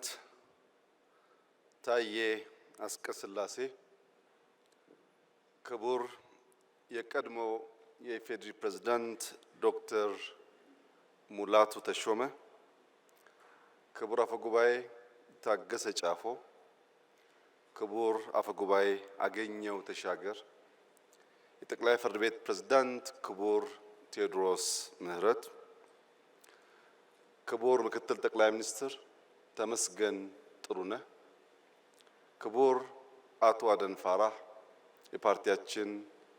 ፕሬዝዳንት ታዬ አጽቀሥላሴ፣ ክቡር የቀድሞ የኢፌዴሪ ፕሬዝዳንት ዶክተር ሙላቱ ተሾመ፣ ክቡር አፈጉባኤ ታገሰ ጫፎ፣ ክቡር አፈጉባኤ አገኘሁ ተሻገር፣ የጠቅላይ ፍርድ ቤት ፕሬዝዳንት ክቡር ቴዎድሮስ ምህረት፣ ክቡር ምክትል ጠቅላይ ሚኒስትር ተመስገን ጥሩነህ፣ ክቡር አቶ አደም ፋራህ የፓርቲያችን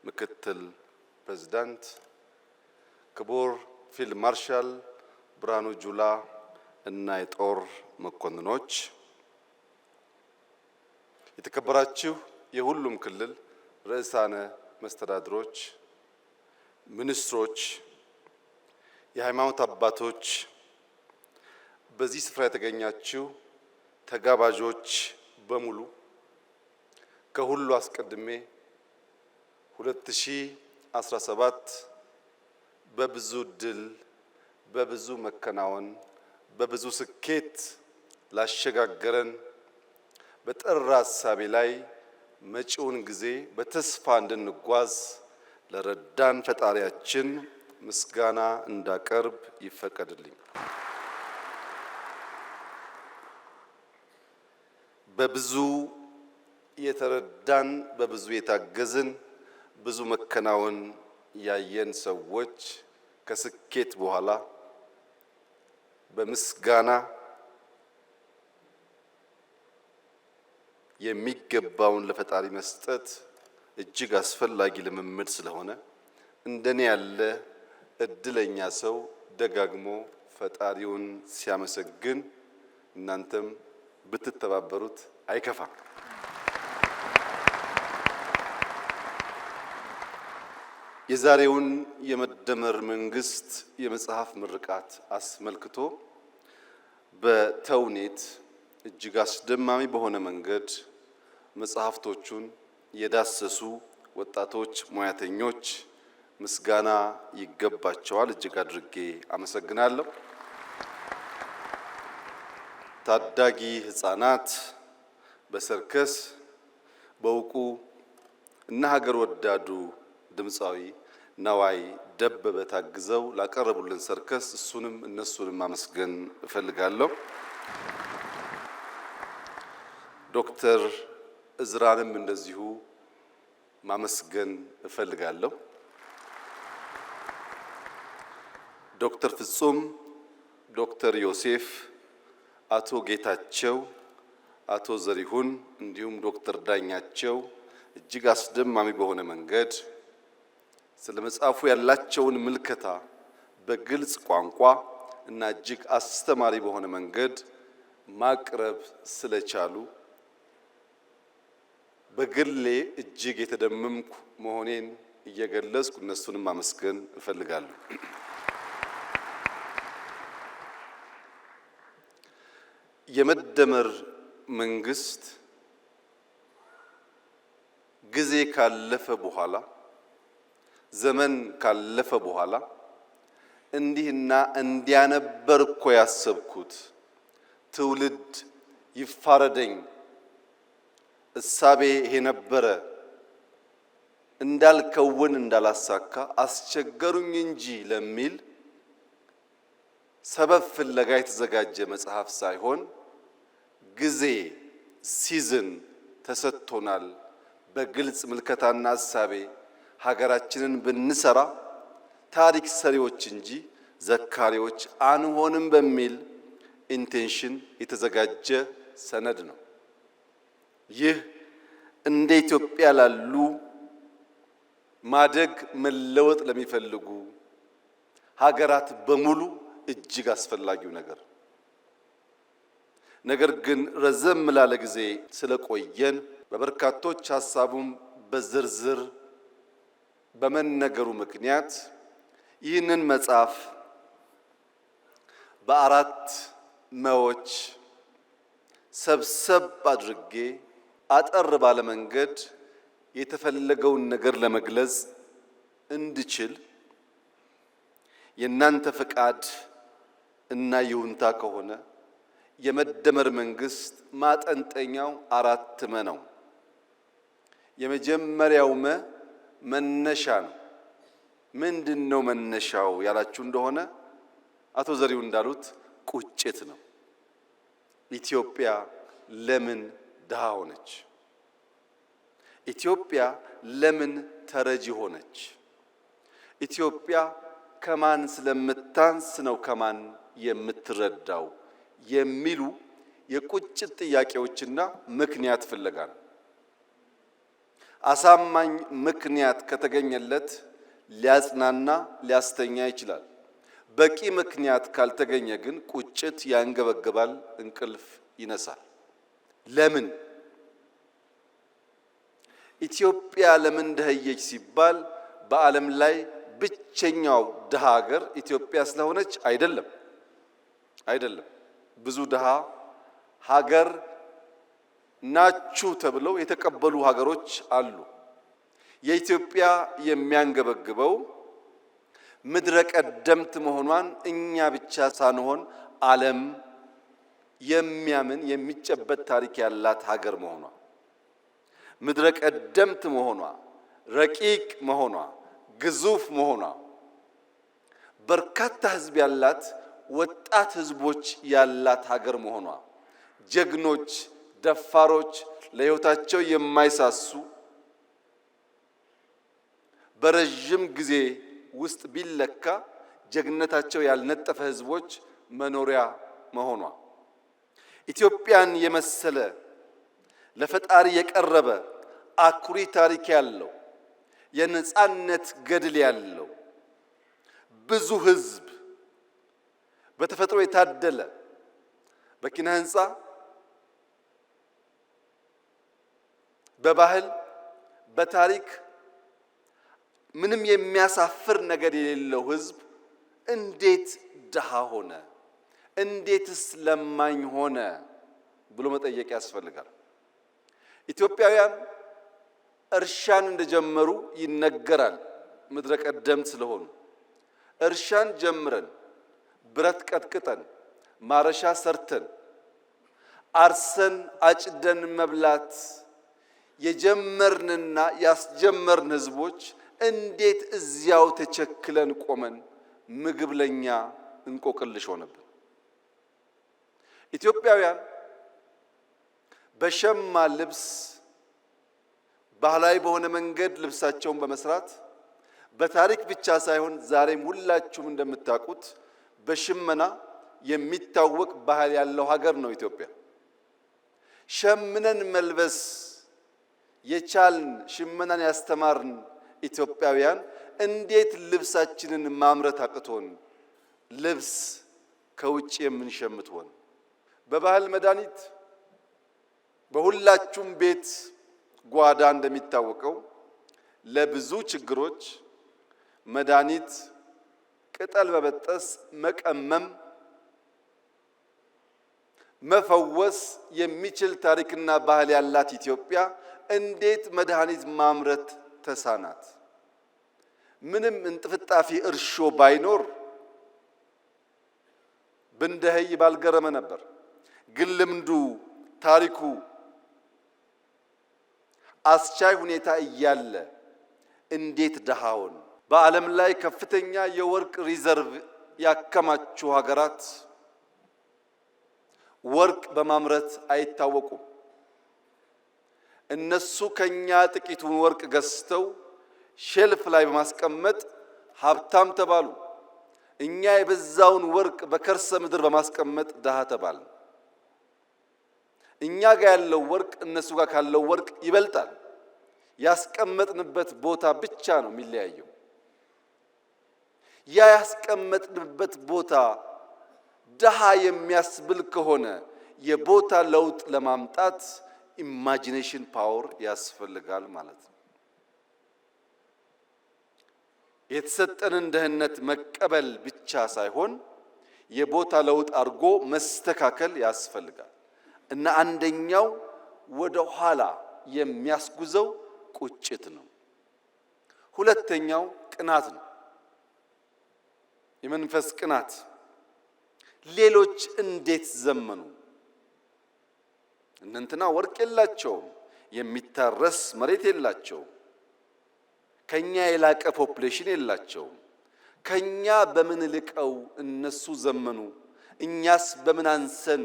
ምክትል ፕሬዝዳንት፣ ክቡር ፊልድ ማርሻል ብርሃኑ ጁላ እና የጦር መኮንኖች፣ የተከበራችሁ የሁሉም ክልል ርዕሳነ መስተዳድሮች፣ ሚኒስትሮች፣ የሃይማኖት አባቶች፣ በዚህ ስፍራ የተገኛችሁ ተጋባዦች በሙሉ ከሁሉ አስቀድሜ 2017 በብዙ ድል፣ በብዙ መከናወን፣ በብዙ ስኬት ላሸጋገረን በጠራ ሐሳቤ ላይ መጪውን ጊዜ በተስፋ እንድንጓዝ ለረዳን ፈጣሪያችን ምስጋና እንዳቀርብ ይፈቀድልኝ። በብዙ የተረዳን፣ በብዙ የታገዝን፣ ብዙ መከናወን ያየን ሰዎች ከስኬት በኋላ በምስጋና የሚገባውን ለፈጣሪ መስጠት እጅግ አስፈላጊ ልምምድ ስለሆነ እንደኔ ያለ እድለኛ ሰው ደጋግሞ ፈጣሪውን ሲያመሰግን እናንተም ብትተባበሩት አይከፋም። የዛሬውን የመደመር መንግስት የመጽሐፍ ምርቃት አስመልክቶ በተውኔት እጅግ አስደማሚ በሆነ መንገድ መጽሐፍቶቹን የዳሰሱ ወጣቶች ሙያተኞች ምስጋና ይገባቸዋል። እጅግ አድርጌ አመሰግናለሁ። ታዳጊ ህፃናት በሰርከስ በእውቁ እና ሀገር ወዳዱ ድምፃዊ ነዋይ ደበበ ታግዘው ላቀረቡልን ሰርከስ እሱንም እነሱንም ማመስገን እፈልጋለሁ። ዶክተር እዝራንም እንደዚሁ ማመስገን እፈልጋለሁ። ዶክተር ፍጹም፣ ዶክተር ዮሴፍ፣ አቶ ጌታቸው፣ አቶ ዘሪሁን እንዲሁም ዶክተር ዳኛቸው እጅግ አስደማሚ በሆነ መንገድ ስለ መጽሐፉ ያላቸውን ምልከታ በግልጽ ቋንቋ እና እጅግ አስተማሪ በሆነ መንገድ ማቅረብ ስለቻሉ በግሌ እጅግ የተደመምኩ መሆኔን እየገለጽኩ እነሱንም ማመስገን እፈልጋለሁ። የመደመር መንግስት ጊዜ ካለፈ በኋላ ዘመን ካለፈ በኋላ እንዲህና እንዲያነበር እኮ ያሰብኩት ትውልድ ይፋረደኝ እሳቤ ይሄ ነበረ እንዳልከውን እንዳላሳካ አስቸገሩኝ እንጂ ለሚል ሰበብ ፍለጋ የተዘጋጀ መጽሐፍ ሳይሆን ጊዜ ሲዝን ተሰጥቶናል። በግልጽ ምልከታና ሐሳቤ ሀገራችንን ብንሰራ ታሪክ ሰሪዎች እንጂ ዘካሪዎች አንሆንም በሚል ኢንቴንሽን የተዘጋጀ ሰነድ ነው። ይህ እንደ ኢትዮጵያ ላሉ ማደግ መለወጥ ለሚፈልጉ ሀገራት በሙሉ እጅግ አስፈላጊው ነገር ግን ረዘም ላለ ጊዜ ስለቆየን በበርካቶች ሐሳቡም በዝርዝር በመነገሩ ምክንያት ይህንን መጽሐፍ በአራት መዎች ሰብሰብ አድርጌ አጠር ባለ መንገድ የተፈለገውን ነገር ለመግለጽ እንድችል የእናንተ ፍቃድ እና ይሁንታ ከሆነ የመደመር መንግስት ማጠንጠኛው 4 መ ነው። የመጀመሪያው መነሻ ነው። ምንድነው መነሻው ያላችሁ እንደሆነ አቶ ዘሪው እንዳሉት ቁጭት ነው። ኢትዮጵያ ለምን ድሃ ሆነች? ኢትዮጵያ ለምን ተረጂ ሆነች? ኢትዮጵያ ከማን ስለምታንስ ነው ከማን የምትረዳው የሚሉ የቁጭት ጥያቄዎችና ምክንያት ፍለጋ ነው። አሳማኝ ምክንያት ከተገኘለት ሊያጽናና ሊያስተኛ ይችላል። በቂ ምክንያት ካልተገኘ ግን ቁጭት ያንገበግባል፣ እንቅልፍ ይነሳል። ለምን ኢትዮጵያ ለምን ደህየች ሲባል በዓለም ላይ ብቸኛው ድሃ ሀገር ኢትዮጵያ ስለሆነች አይደለም። ብዙ ድሃ ሀገር ናችሁ ተብለው የተቀበሉ ሀገሮች አሉ። የኢትዮጵያ የሚያንገበግበው ምድረ ቀደምት መሆኗን እኛ ብቻ ሳንሆን ዓለም የሚያምን የሚጨበት ታሪክ ያላት ሀገር መሆኗ፣ ምድረ ቀደምት መሆኗ፣ ረቂቅ መሆኗ፣ ግዙፍ መሆኗ፣ በርካታ ሕዝብ ያላት ወጣት ሕዝቦች ያላት ሀገር መሆኗ፣ ጀግኖች፣ ደፋሮች፣ ለሕይወታቸው የማይሳሱ በረጅም ጊዜ ውስጥ ቢለካ ጀግነታቸው ያልነጠፈ ሕዝቦች መኖሪያ መሆኗ፣ ኢትዮጵያን የመሰለ ለፈጣሪ የቀረበ አኩሪ ታሪክ ያለው የነጻነት ገድል ያለው ብዙ ሕዝብ በተፈጥሮ የታደለ በኪነ ህንፃ በባህል በታሪክ ምንም የሚያሳፍር ነገር የሌለው ሕዝብ እንዴት ድሃ ሆነ? እንዴትስ ለማኝ ሆነ ብሎ መጠየቅ ያስፈልጋል። ኢትዮጵያውያን እርሻን እንደጀመሩ ይነገራል። ምድረ ቀደምት ስለሆኑ እርሻን ጀምረን ብረት ቀጥቅጠን ማረሻ ሰርተን አርሰን አጭደን መብላት የጀመርንና ያስጀመርን ሕዝቦች እንዴት እዚያው ተቸክለን ቆመን ምግብ ለኛ እንቆቅልሽ ሆነብን? ኢትዮጵያውያን በሸማ ልብስ ባህላዊ በሆነ መንገድ ልብሳቸውን በመስራት በታሪክ ብቻ ሳይሆን ዛሬም ሁላችሁም እንደምታውቁት በሽመና የሚታወቅ ባህል ያለው ሀገር ነው ኢትዮጵያ። ሸምነን መልበስ የቻልን ሽመናን ያስተማርን ኢትዮጵያውያን እንዴት ልብሳችንን ማምረት አቅቶን ልብስ ከውጭ የምንሸምት ሆን? በባህል መድኃኒት በሁላችሁም ቤት ጓዳ እንደሚታወቀው ለብዙ ችግሮች መድኃኒት ቅጠል በበጠስ መቀመም መፈወስ የሚችል ታሪክና ባህል ያላት ኢትዮጵያ እንዴት መድኃኒት ማምረት ተሳናት? ምንም እንጥፍጣፊ እርሾ ባይኖር ብንደህይ ባልገረመ ነበር። ግን ልምዱ ታሪኩ አስቻይ ሁኔታ እያለ እንዴት ድሃውን? በዓለም ላይ ከፍተኛ የወርቅ ሪዘርቭ ያከማቹ ሀገራት ወርቅ በማምረት አይታወቁም። እነሱ ከኛ ጥቂቱን ወርቅ ገዝተው ሼልፍ ላይ በማስቀመጥ ሀብታም ተባሉ። እኛ የበዛውን ወርቅ በከርሰ ምድር በማስቀመጥ ድሃ ተባል። እኛ ጋር ያለው ወርቅ እነሱ ጋር ካለው ወርቅ ይበልጣል። ያስቀመጥንበት ቦታ ብቻ ነው የሚለያየው። ያ ያስቀመጥንበት ቦታ ድሃ የሚያስብል ከሆነ የቦታ ለውጥ ለማምጣት ኢማጂኔሽን ፓወር ያስፈልጋል ማለት ነው። የተሰጠንን ድህነት መቀበል ብቻ ሳይሆን የቦታ ለውጥ አድርጎ መስተካከል ያስፈልጋል እና አንደኛው ወደ ኋላ የሚያስጉዘው ቁጭት ነው። ሁለተኛው ቅናት ነው። የመንፈስ ቅናት ሌሎች እንዴት ዘመኑ? እነንትና ወርቅ የላቸውም፣ የሚታረስ መሬት የላቸውም፣ ከኛ የላቀ ፖፑሌሽን የላቸውም፣ ከኛ በምን ልቀው እነሱ ዘመኑ፣ እኛስ በምን አንሰን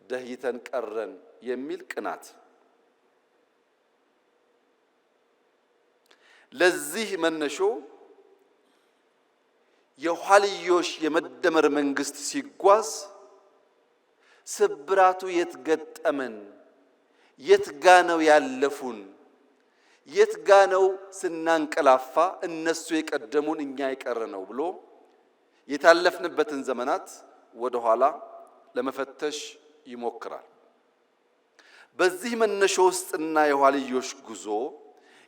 ደህይተን ቀረን የሚል ቅናት። ለዚህ መነሾ የኋልዮሽ የመደመር መንግስት ሲጓዝ ስብራቱ የት ገጠመን፣ የት ጋ ነው ያለፉን፣ የት ጋ ነው ስናንቀላፋ እነሱ የቀደሙን እኛ የቀረ ነው ብሎ የታለፍንበትን ዘመናት ወደ ኋላ ለመፈተሽ ይሞክራል። በዚህ መነሾ ውስጥና የኋልዮሽ ጉዞ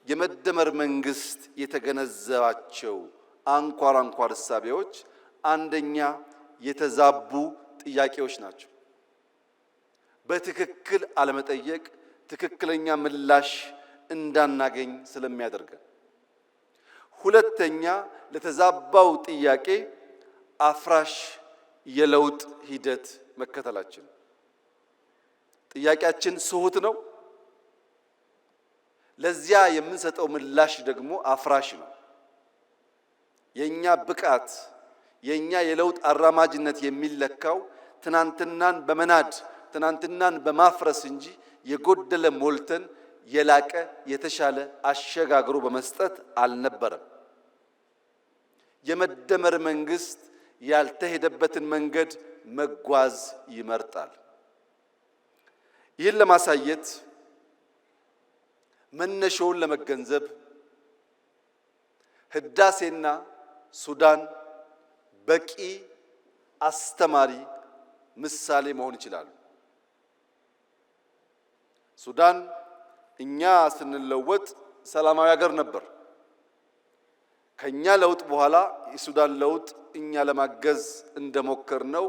የመደመር መንግስት የተገነዘባቸው አንኳር እሳቤዎች አንደኛ የተዛቡ ጥያቄዎች ናቸው። በትክክል አለመጠየቅ ትክክለኛ ምላሽ እንዳናገኝ ስለሚያደርገን። ሁለተኛ ለተዛባው ጥያቄ አፍራሽ የለውጥ ሂደት መከተላችን። ጥያቄያችን ስሁት ነው፣ ለዚያ የምንሰጠው ምላሽ ደግሞ አፍራሽ ነው። የኛ ብቃት የኛ የለውጥ አራማጅነት የሚለካው ትናንትናን በመናድ ትናንትናን በማፍረስ እንጂ የጎደለ ሞልተን የላቀ የተሻለ አሸጋግሮ በመስጠት አልነበረም። የመደመር መንግስት ያልተሄደበትን መንገድ መጓዝ ይመርጣል። ይህን ለማሳየት መነሾውን ለመገንዘብ ህዳሴና ሱዳን በቂ አስተማሪ ምሳሌ መሆን ይችላሉ። ሱዳን እኛ ስንለወጥ ሰላማዊ ሀገር ነበር። ከኛ ለውጥ በኋላ የሱዳን ለውጥ እኛ ለማገዝ እንደሞከርነው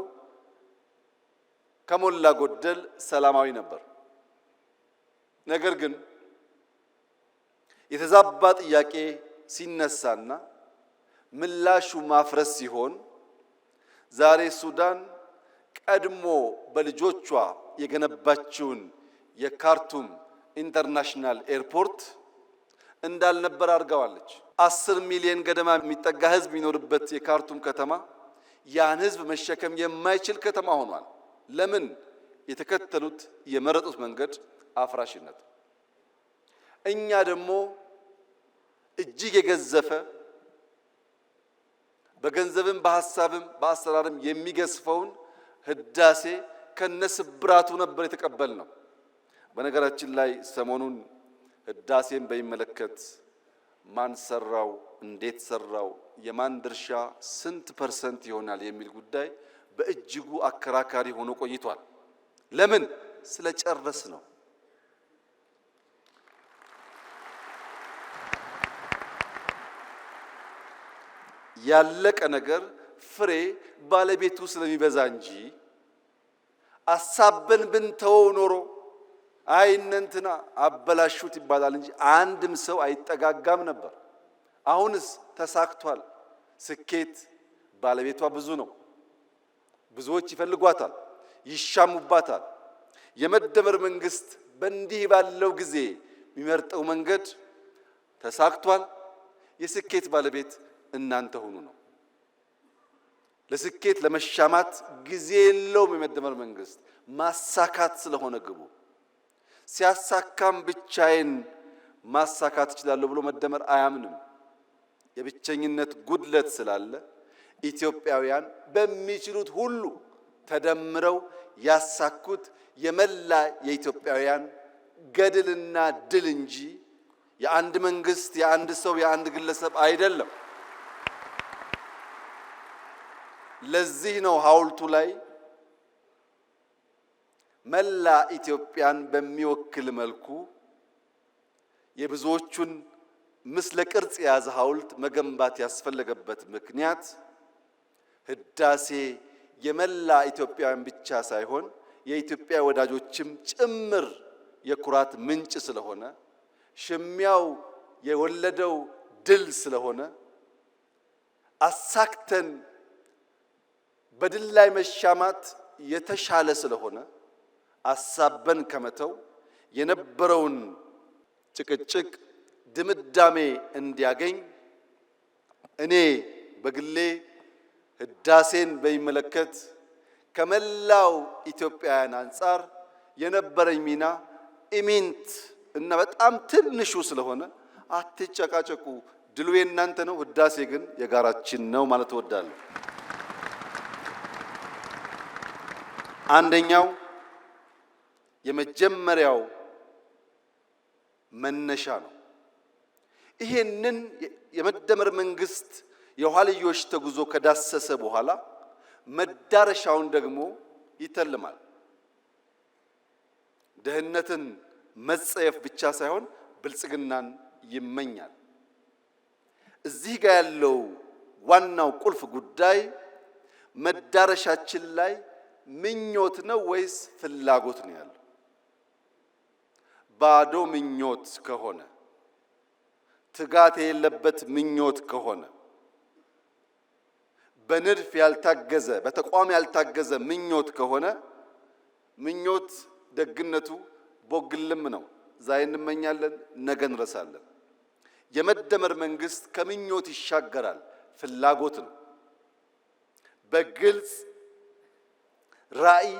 ከሞላ ጎደል ሰላማዊ ነበር። ነገር ግን የተዛባ ጥያቄ ሲነሳና ምላሹ ማፍረስ ሲሆን ዛሬ ሱዳን ቀድሞ በልጆቿ የገነባችውን የካርቱም ኢንተርናሽናል ኤርፖርት እንዳልነበር አድርገዋለች። 10 ሚሊዮን ገደማ የሚጠጋ ህዝብ የሚኖርበት የካርቱም ከተማ ያን ህዝብ መሸከም የማይችል ከተማ ሆኗል። ለምን? የተከተሉት የመረጡት መንገድ አፍራሽነት። እኛ ደግሞ እጅግ የገዘፈ በገንዘብም በሐሳብም በአሰራርም የሚገዝፈውን ህዳሴ ከነስብራቱ ነበር የተቀበልነው። በነገራችን ላይ ሰሞኑን ህዳሴን በሚመለከት ማን ሰራው፣ እንዴት ሰራው፣ የማን ድርሻ ስንት ፐርሰንት ይሆናል የሚል ጉዳይ በእጅጉ አከራካሪ ሆኖ ቆይቷል። ለምን? ስለጨረስ ነው። ያለቀ ነገር ፍሬ ባለቤቱ ስለሚበዛ እንጂ አሳበን ብንተወው ኖሮ አይነንትና አበላሹት ይባላል እንጂ አንድም ሰው አይጠጋጋም ነበር። አሁንስ ተሳክቷል። ስኬት ባለቤቷ ብዙ ነው። ብዙዎች ይፈልጓታል፣ ይሻሙባታል። የመደመር መንግስት በእንዲህ ባለው ጊዜ የሚመርጠው መንገድ ተሳክቷል። የስኬት ባለቤት እናንተ ሁኑ ነው። ለስኬት ለመሻማት ጊዜ የለውም የመደመር መንግስት። ማሳካት ስለሆነ ግቡ። ሲያሳካም ብቻዬን ማሳካት እችላለሁ ብሎ መደመር አያምንም። የብቸኝነት ጉድለት ስላለ ኢትዮጵያውያን በሚችሉት ሁሉ ተደምረው ያሳኩት የመላ የኢትዮጵያውያን ገድልና ድል እንጂ የአንድ መንግስት፣ የአንድ ሰው፣ የአንድ ግለሰብ አይደለም። ለዚህ ነው ሐውልቱ ላይ መላ ኢትዮጵያን በሚወክል መልኩ የብዙዎቹን ምስለ ቅርጽ የያዘ ሐውልት መገንባት ያስፈለገበት ምክንያት ህዳሴ የመላ ኢትዮጵያውያን ብቻ ሳይሆን የኢትዮጵያ ወዳጆችም ጭምር የኩራት ምንጭ ስለሆነ፣ ሽሚያው የወለደው ድል ስለሆነ፣ አሳክተን በድል ላይ መሻማት የተሻለ ስለሆነ አሳበን ከመተው የነበረውን ጭቅጭቅ ድምዳሜ እንዲያገኝ እኔ በግሌ ህዳሴን በሚመለከት ከመላው ኢትዮጵያውያን አንጻር የነበረኝ ሚና ኢሚንት እና በጣም ትንሹ ስለሆነ አትጨቃጨቁ፣ ድሉ የእናንተ ነው፣ ህዳሴ ግን የጋራችን ነው ማለት እወዳለሁ። አንደኛው የመጀመሪያው መነሻ ነው። ይሄንን የመደመር መንግስት የኋልዮሽ ተጉዞ ከዳሰሰ በኋላ መዳረሻውን ደግሞ ይተልማል። ድህነትን መጸየፍ ብቻ ሳይሆን ብልጽግናን ይመኛል። እዚህ ጋር ያለው ዋናው ቁልፍ ጉዳይ መዳረሻችን ላይ ምኞት ነው ወይስ ፍላጎት ነው ያለው? ባዶ ምኞት ከሆነ ትጋት የሌለበት ምኞት ከሆነ በንድፍ ያልታገዘ በተቋም ያልታገዘ ምኞት ከሆነ ምኞት ደግነቱ ቦግልም ነው። ዛሬ እንመኛለን፣ ነገ እንረሳለን። የመደመር መንግስት ከምኞት ይሻገራል፣ ፍላጎት ነው። በግልጽ ራዕይ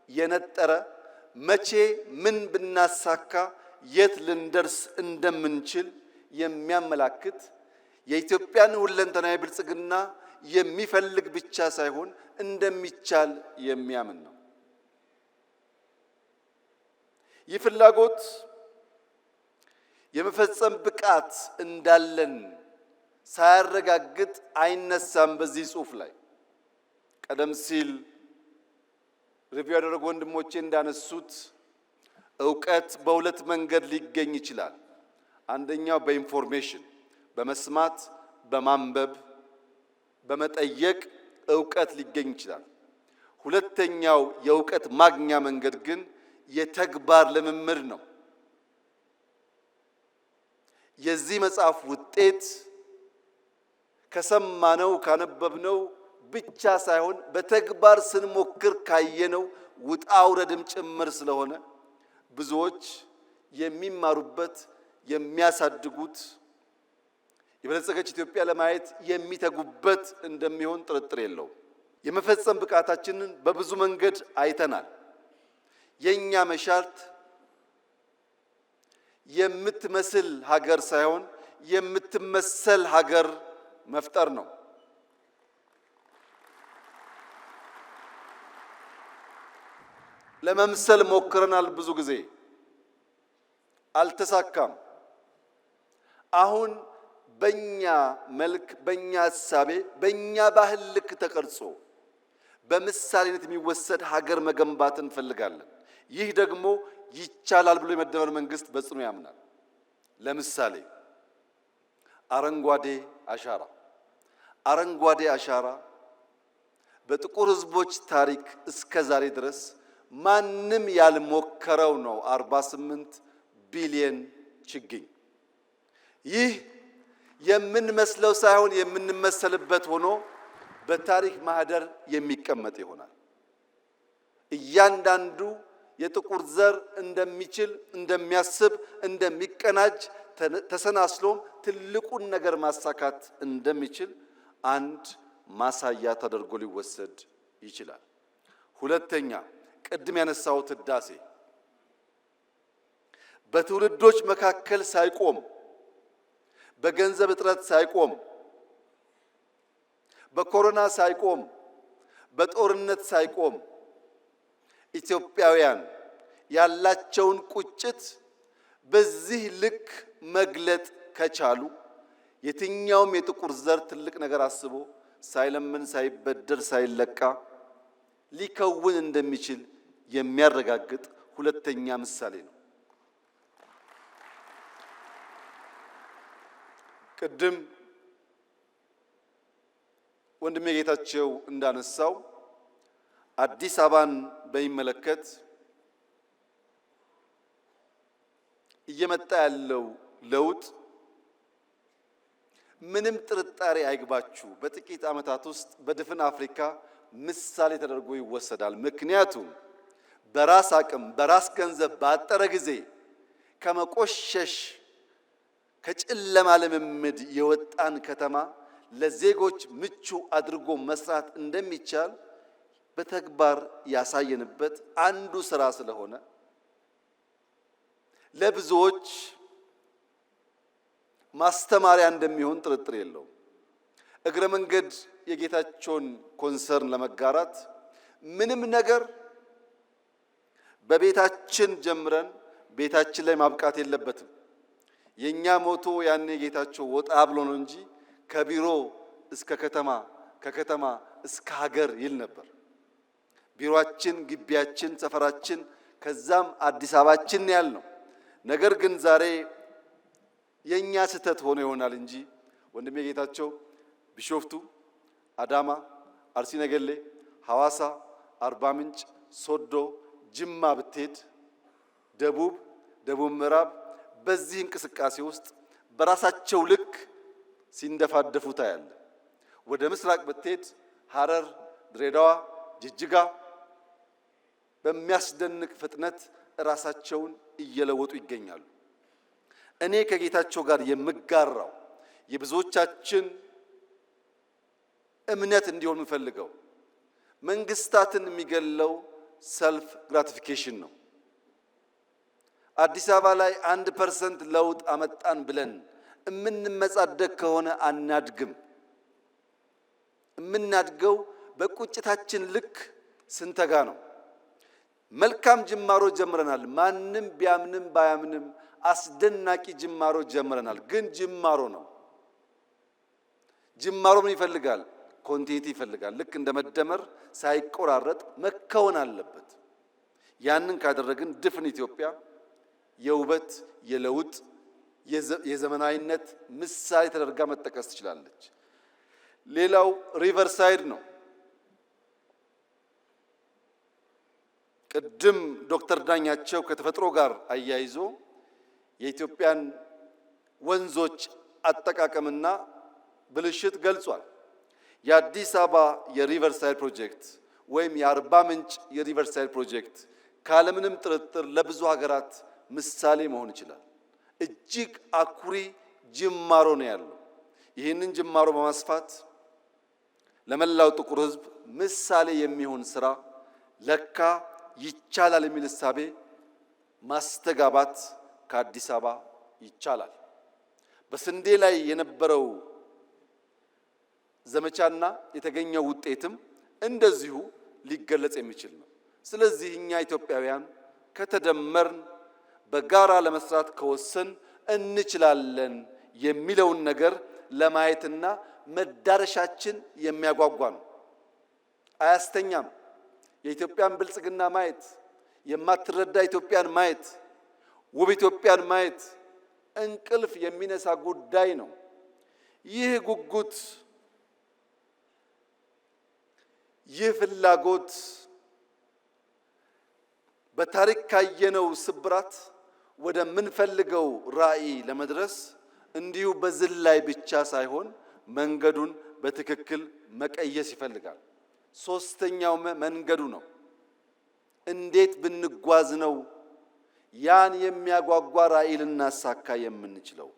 የነጠረ መቼ ምን ብናሳካ የት ልንደርስ እንደምንችል የሚያመላክት የኢትዮጵያን ሁለንተናዊ ብልጽግና የሚፈልግ ብቻ ሳይሆን እንደሚቻል የሚያምን ነው። ይህ ፍላጎት የመፈጸም ብቃት እንዳለን ሳያረጋግጥ አይነሳም። በዚህ ጽሑፍ ላይ ቀደም ሲል ሪቪው ያደረጉ ወንድሞቼ እንዳነሱት ዕውቀት በሁለት መንገድ ሊገኝ ይችላል። አንደኛው በኢንፎርሜሽን በመስማት በማንበብ በመጠየቅ ዕውቀት ሊገኝ ይችላል። ሁለተኛው የዕውቀት ማግኛ መንገድ ግን የተግባር ልምምድ ነው። የዚህ መጽሐፍ ውጤት ከሰማነው ካነበብነው ብቻ ሳይሆን በተግባር ስንሞክር ካየነው ውጣ ውረድም ጭምር ስለሆነ ብዙዎች የሚማሩበት የሚያሳድጉት የበለጸገች ኢትዮጵያ ለማየት የሚተጉበት እንደሚሆን ጥርጥር የለውም። የመፈጸም ብቃታችንን በብዙ መንገድ አይተናል። የኛ መሻት የምትመስል ሀገር ሳይሆን የምትመሰል ሀገር መፍጠር ነው። ለመምሰል ሞክረናል፣ ብዙ ጊዜ አልተሳካም። አሁን በእኛ መልክ በእኛ እሳቤ በእኛ ባህል ልክ ተቀርጾ በምሳሌነት የሚወሰድ ሀገር መገንባት እንፈልጋለን። ይህ ደግሞ ይቻላል ብሎ የመደመር መንግስት በጽኑ ያምናል። ለምሳሌ አረንጓዴ አሻራ በጥቁር ሕዝቦች ታሪክ እስከ ዛሬ ድረስ ማንም ያልሞከረው ነው። 48 ቢሊዮን ችግኝ። ይህ የምንመስለው ሳይሆን የምንመሰልበት ሆኖ በታሪክ ማህደር የሚቀመጥ ይሆናል። እያንዳንዱ የጥቁር ዘር እንደሚችል፣ እንደሚያስብ፣ እንደሚቀናጅ ተሰናስሎም ትልቁን ነገር ማሳካት እንደሚችል አንድ ማሳያ ተደርጎ ሊወሰድ ይችላል። ሁለተኛ ቅድም ያነሳሁት ህዳሴ በትውልዶች መካከል ሳይቆም፣ በገንዘብ እጥረት ሳይቆም፣ በኮሮና ሳይቆም፣ በጦርነት ሳይቆም ኢትዮጵያውያን ያላቸውን ቁጭት በዚህ ልክ መግለጥ ከቻሉ የትኛውም የጥቁር ዘር ትልቅ ነገር አስቦ ሳይለምን ሳይበደር ሳይለቃ ሊከውን እንደሚችል የሚያረጋግጥ ሁለተኛ ምሳሌ ነው። ቅድም ወንድሜ ጌታቸው እንዳነሳው አዲስ አበባን በሚመለከት እየመጣ ያለው ለውጥ ምንም ጥርጣሬ አይግባችሁ በጥቂት ዓመታት ውስጥ በድፍን አፍሪካ ምሳሌ ተደርጎ ይወሰዳል። ምክንያቱም በራስ አቅም በራስ ገንዘብ ባጠረ ጊዜ ከመቆሸሽ ከጨለማ ልምምድ የወጣን ከተማ ለዜጎች ምቹ አድርጎ መስራት እንደሚቻል በተግባር ያሳየንበት አንዱ ስራ ስለሆነ ለብዙዎች ማስተማሪያ እንደሚሆን ጥርጥር የለውም። እግረ መንገድ የጌታቸውን ኮንሰርን ለመጋራት ምንም ነገር በቤታችን ጀምረን ቤታችን ላይ ማብቃት የለበትም። የኛ ሞቶ ያኔ ጌታቸው ወጣ ብሎ ነው እንጂ ከቢሮ እስከ ከተማ ከከተማ እስከ ሀገር ይል ነበር። ቢሮአችን፣ ግቢያችን፣ ሰፈራችን ከዛም አዲስ አበባችን ያልነው ነገር ግን ዛሬ የኛ ስህተት ሆኖ ይሆናል እንጂ ወንድሜ ጌታቸው ቢሾፍቱ፣ አዳማ፣ አርሲ ነገሌ፣ ሐዋሳ፣ አርባ ምንጭ፣ ሶዶ፣ ጅማ ብትሄድ ደቡብ ምዕራብ በዚህ እንቅስቃሴ ውስጥ በራሳቸው ልክ ሲንደፋደፉ ታያለ። ወደ ምስራቅ ብትሄድ ሐረር፣ ድሬዳዋ፣ ጅጅጋ በሚያስደንቅ ፍጥነት ራሳቸውን እየለወጡ ይገኛሉ። እኔ ከጌታቸው ጋር የምጋራው የብዙዎቻችን እምነት እንዲሆን የምፈልገው መንግስታትን የሚገለው ሰልፍ ግራቲፊኬሽን ነው። አዲስ አበባ ላይ 1% ለውጥ አመጣን ብለን እምንመጻደቅ ከሆነ አናድግም። እምናድገው በቁጭታችን ልክ ስንተጋ ነው። መልካም ጅማሮ ጀምረናል። ማንም ቢያምንም ባያምንም አስደናቂ ጅማሮ ጀምረናል። ግን ጅማሮ ነው። ጅማሮ ምን ይፈልጋል? ኮንቲኒቲ ይፈልጋል። ልክ እንደ መደመር ሳይቆራረጥ መከወን አለበት። ያንን ካደረግን ድፍን ኢትዮጵያ የውበት፣ የለውጥ፣ የዘመናዊነት ምሳሌ ተደርጋ መጠቀስ ትችላለች። ሌላው ሪቨርሳይድ ነው። ቅድም ዶክተር ዳኛቸው ከተፈጥሮ ጋር አያይዞ የኢትዮጵያን ወንዞች አጠቃቀምና ብልሽት ገልጿል። የአዲስ አበባ የሪቨርሳይድ ፕሮጀክት ወይም የአርባ ምንጭ የሪቨርሳይድ ፕሮጀክት ካለምንም ጥርጥር ለብዙ ሀገራት ምሳሌ መሆን ይችላል። እጅግ አኩሪ ጅማሮ ነው ያለው። ይህንን ጅማሮ በማስፋት ለመላው ጥቁር ሕዝብ ምሳሌ የሚሆን ስራ ለካ ይቻላል የሚል እሳቤ ማስተጋባት ከአዲስ አበባ ይቻላል። በስንዴ ላይ የነበረው ዘመቻና የተገኘው ውጤትም እንደዚሁ ሊገለጽ የሚችል ነው። ስለዚህ እኛ ኢትዮጵያውያን ከተደመርን በጋራ ለመስራት ከወሰን እንችላለን የሚለውን ነገር ለማየትና መዳረሻችን የሚያጓጓ ነው። አያስተኛም። የኢትዮጵያን ብልጽግና ማየት፣ የማትረዳ ኢትዮጵያን ማየት፣ ውብ ኢትዮጵያን ማየት እንቅልፍ የሚነሳ ጉዳይ ነው። ይህ ጉጉት፣ ይህ ፍላጎት በታሪክ ካየነው ስብራት ወደምንፈልገው ራዕይ ለመድረስ እንዲሁ በዝላይ ብቻ ሳይሆን መንገዱን በትክክል መቀየስ ይፈልጋል። ሶስተኛው መንገዱ ነው። እንዴት ብንጓዝ ነው ያን የሚያጓጓ ራዕይ ልናሳካ የምንችለው?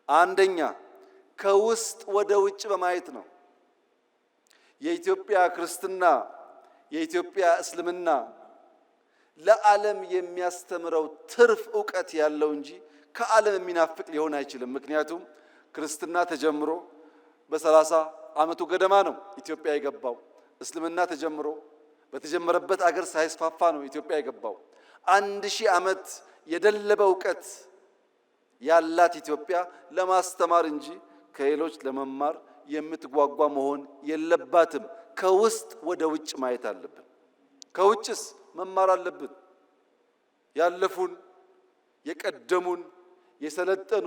አንደኛ ከውስጥ ወደ ውጭ በማየት ነው። የኢትዮጵያ ክርስትና፣ የኢትዮጵያ እስልምና ለዓለም የሚያስተምረው ትርፍ ዕውቀት ያለው እንጂ ከዓለም የሚናፍቅ ሊሆን አይችልም። ምክንያቱም ክርስትና ተጀምሮ በ30 ዓመቱ ገደማ ነው ኢትዮጵያ የገባው። እስልምና ተጀምሮ በተጀመረበት አገር ሳይስፋፋ ነው ኢትዮጵያ የገባው። 1000 ዓመት የደለበ ዕውቀት ያላት ኢትዮጵያ ለማስተማር እንጂ ከሌሎች ለመማር የምትጓጓ መሆን የለባትም። ከውስጥ ወደ ውጭ ማየት አለብን። ከውጭስ መማር አለብን። ያለፉን፣ የቀደሙን፣ የሰለጠኑ፣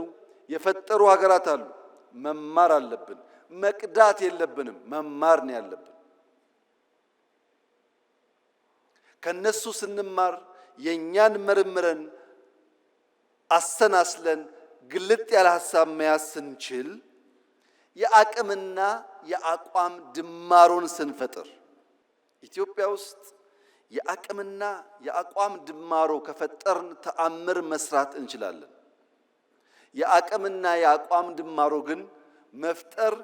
የፈጠሩ ሀገራት አሉ። መማር አለብን። መቅዳት የለብንም። መማር ነው ያለብን። ከነሱ ስንማር የኛን መርምረን አሰናስለን ግልጥ ያለ ሐሳብ መያዝ ስንችል የአቅምና የአቋም ድማሮን ስንፈጥር ኢትዮጵያ ውስጥ የአቅምና የአቋም ድማሮ ከፈጠርን ተአምር መስራት እንችላለን። የአቅምና የአቋም ድማሮ ግን መፍጠር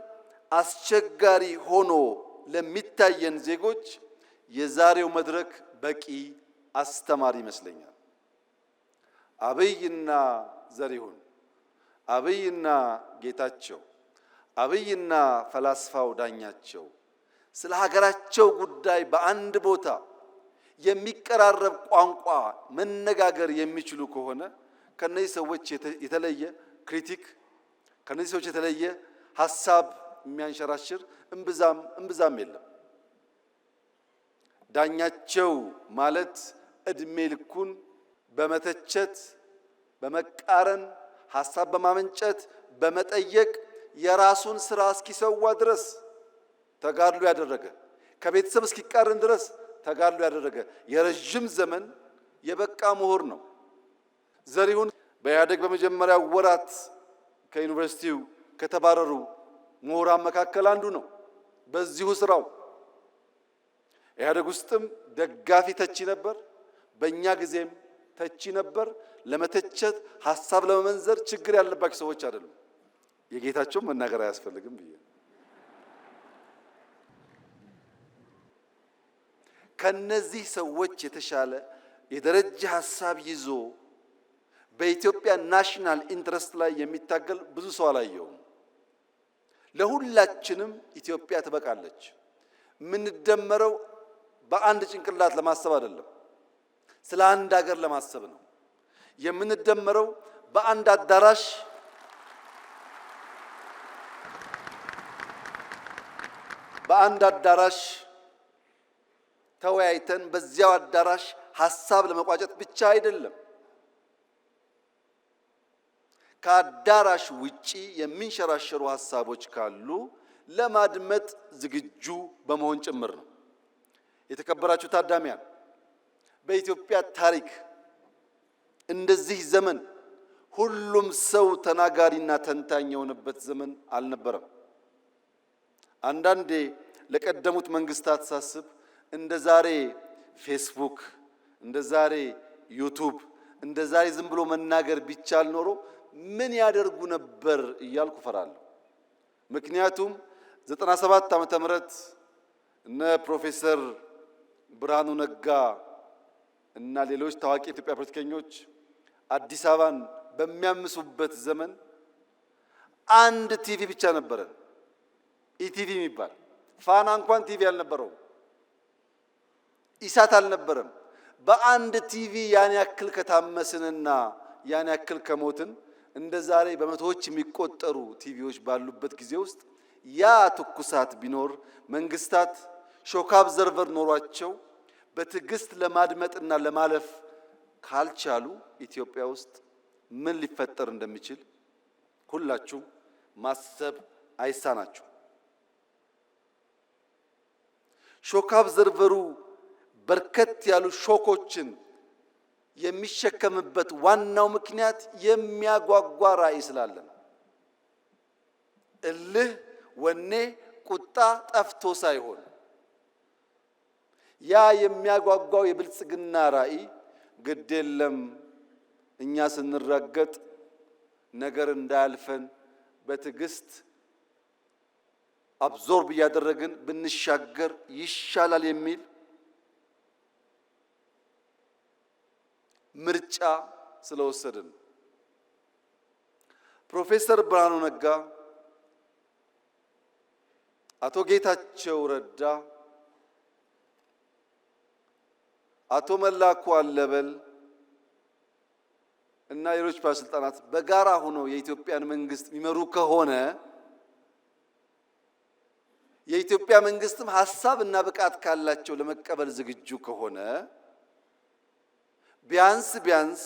አስቸጋሪ ሆኖ ለሚታየን ዜጎች የዛሬው መድረክ በቂ አስተማሪ ይመስለኛል። አብይና ዘሪሁን፣ አብይና ጌታቸው፣ አብይና ፈላስፋው ዳኛቸው ስለ ሀገራቸው ጉዳይ በአንድ ቦታ የሚቀራረብ ቋንቋ መነጋገር የሚችሉ ከሆነ ከነዚህ ሰዎች የተለየ ክሪቲክ፣ ከነዚህ ሰዎች የተለየ ሐሳብ የሚያንሸራሽር እምብዛም የለም። ዳኛቸው ማለት እድሜ ልኩን በመተቸት በመቃረን ሐሳብ በማመንጨት በመጠየቅ የራሱን ስራ እስኪሰዋ ድረስ ተጋድሎ ያደረገ፣ ከቤተሰብ እስኪቃረን ድረስ ተጋድሎ ያደረገ የረጅም ዘመን የበቃ ምሁር ነው። ዘሪሁን በኢህአዴግ በመጀመሪያ ወራት ከዩኒቨርሲቲው ከተባረሩ ምሁራን መካከል አንዱ ነው። በዚሁ ስራው ኢህአዴግ ውስጥም ደጋፊ ተቺ ነበር፣ በእኛ ጊዜም ተቺ ነበር። ለመተቸት ሐሳብ ለመመንዘር ችግር ያለባቸው ሰዎች አይደሉም። የጌታቸው መናገር አያስፈልግም ብዬ ከነዚህ ሰዎች የተሻለ የደረጃ ሐሳብ ይዞ በኢትዮጵያ ናሽናል ኢንትረስት ላይ የሚታገል ብዙ ሰው አላየውም። ለሁላችንም ኢትዮጵያ ትበቃለች። የምንደመረው በአንድ ጭንቅላት ለማሰብ አይደለም፣ ስለ አንድ ሀገር ለማሰብ ነው። የምንደመረው በአንድ አዳራሽ ተወያይተን በዚያው አዳራሽ ሐሳብ ለመቋጨት ብቻ አይደለም። ከአዳራሽ ውጪ የሚንሸራሸሩ ሐሳቦች ካሉ ለማድመጥ ዝግጁ በመሆን ጭምር ነው። የተከበራችሁ ታዳሚያን፣ በኢትዮጵያ ታሪክ እንደዚህ ዘመን ሁሉም ሰው ተናጋሪና ተንታኝ የሆነበት ዘመን አልነበረም። አንዳንዴ ለቀደሙት መንግስታት ሳስብ እንደ ዛሬ ፌስቡክ፣ እንደ ዛሬ ዩቱብ፣ እንደ ዛሬ ዝም ብሎ መናገር ቢቻል ኖሮ ምን ያደርጉ ነበር እያልኩ ፈራለሁ። ምክንያቱም 97 ዓመተ ምህረት እነ ፕሮፌሰር ብርሃኑ ነጋ እና ሌሎች ታዋቂ የኢትዮጵያ ፖለቲከኞች አዲስ አበባን በሚያምሱበት ዘመን አንድ ቲቪ ብቻ ነበረን፣ ኢቲቪ የሚባል። ፋና እንኳን ቲቪ አልነበረውም፣ ኢሳት አልነበረም። በአንድ ቲቪ ያን ያክል ከታመስንና ያን ያክል ከሞትን እንደ ዛሬ በመቶዎች የሚቆጠሩ ቲቪዎች ባሉበት ጊዜ ውስጥ ያ ትኩሳት ቢኖር መንግስታት ሾክ አብዘርቨር ኖሯቸው በትዕግስት ለማድመጥና ለማለፍ ካልቻሉ ኢትዮጵያ ውስጥ ምን ሊፈጠር እንደሚችል ሁላችሁም ማሰብ አይሳናችሁ። ሾክ አብዘርቨሩ በርከት ያሉ ሾኮችን የሚሸከምበት ዋናው ምክንያት የሚያጓጓ ራዕይ ስላለ ነው። እልህ፣ ወኔ፣ ቁጣ ጠፍቶ ሳይሆን ያ የሚያጓጓው የብልጽግና ራዕይ ግድ የለም እኛ ስንረገጥ ነገር እንዳያልፈን በትዕግስት አብዞርብ እያደረግን ብንሻገር ይሻላል የሚል ምርጫ ስለወሰድን ፕሮፌሰር ብርሃኑ ነጋ፣ አቶ ጌታቸው ረዳ፣ አቶ መላኩ አለበል እና ሌሎች ባለስልጣናት በጋራ ሆነው የኢትዮጵያን መንግስት የሚመሩ ከሆነ የኢትዮጵያ መንግስትም ሐሳብ እና ብቃት ካላቸው ለመቀበል ዝግጁ ከሆነ ቢያንስ